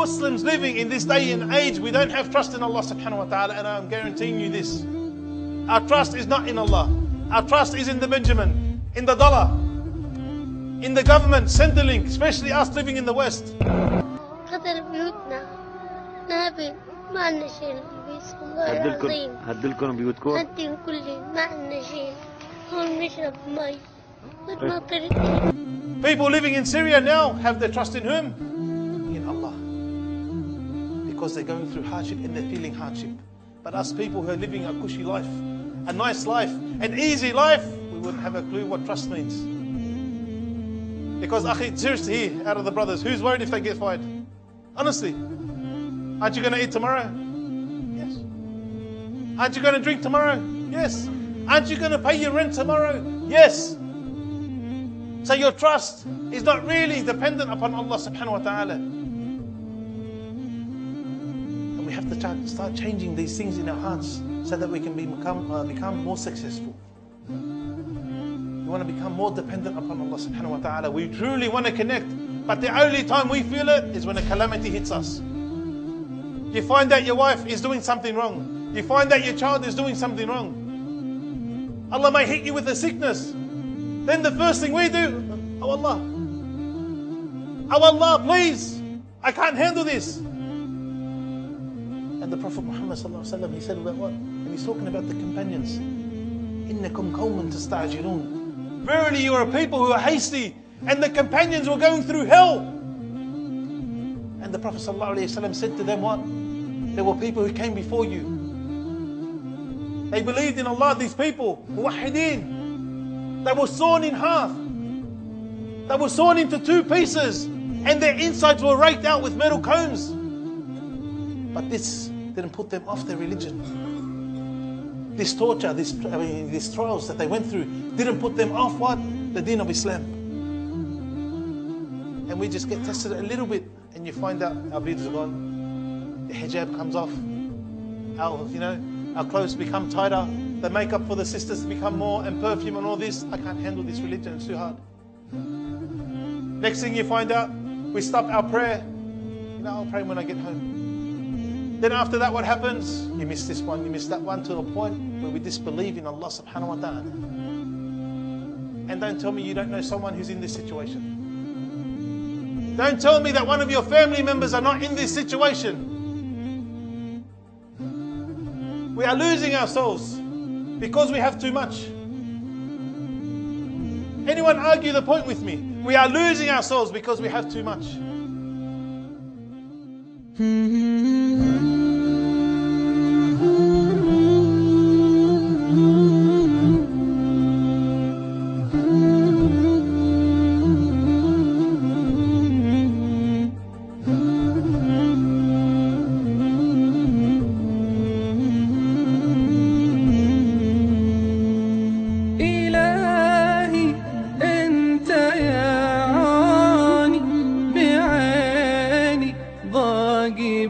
Muslims living in this day and age, we don't have trust in Allah subhanahu wa ta'ala, and I'm guaranteeing you this. Our trust is not in Allah. Our trust is in the Benjamin, in the dollar, in the government, Centrelink, especially us living in the West. قدر بيوتنا نابل ما عندنا شيء نلبس والله العظيم. هدلكم بيوتكم؟ هديهم كلهم ما عندنا شيء. هون نشرب مي. ما طريق. People living in Syria now have their trust in whom? In Allah. Because they're going through hardship and they're feeling hardship. But us people who are living a cushy life, a nice life, an easy life, we wouldn't have a clue what trust means. Because, seriously here, out of the brothers, who's worried if they get fired? Honestly. Aren't you going to eat tomorrow? Yes. Aren't you going to drink tomorrow? Yes. Aren't you going to pay your rent tomorrow? Yes. So your trust is not really dependent upon Allah subhanahu wa ta'ala. And we have to start changing these things in our hearts so that we can become more successful. We want to become more dependent upon Allah subhanahu wa ta'ala. We truly want to connect. But the only time we feel it is when a calamity hits us. You find that your wife is doing something wrong. You find that your child is doing something wrong. Allah may hit you with a sickness. Then the first thing we do, oh Allah. Oh Allah, please. I can't handle this. And the Prophet Muhammad sallallahu alaihi wasallam, he said about what? And he's talking about the companions. إِنَّكُمْ قَوْمٌ تَسْتَعْجِلُونَ. Verily you are a people who are hasty, and the companions were going through hell. And the Prophet ﷺ said to them what? There were people who came before you. They believed in Allah, these people, muwahideen. They were sawn in half. They were sawn into two pieces, and their insides were raked out with metal combs. But this didn't put them off their religion. This torture, these trials that they went through didn't put them off what? The deen of Islam. And we just get tested a little bit and you find out our beards are gone, the hijab comes off, our clothes become tighter, the makeup for the sisters become more, and perfume and all this. I can't handle this religion, it's too hard. Next thing you find out, we stop our prayer. I'll pray when I get home. Then after that, what happens? You miss this one, you miss that one, to a point where we disbelieve in Allah subhanahu wa ta'ala. And don't tell me you don't know someone who's in this situation. Don't tell me that one of your family members are not in this situation. We are losing ourselves because we have too much. Anyone argue the point with me? We are losing ourselves because we have too much. بعيني ضاقي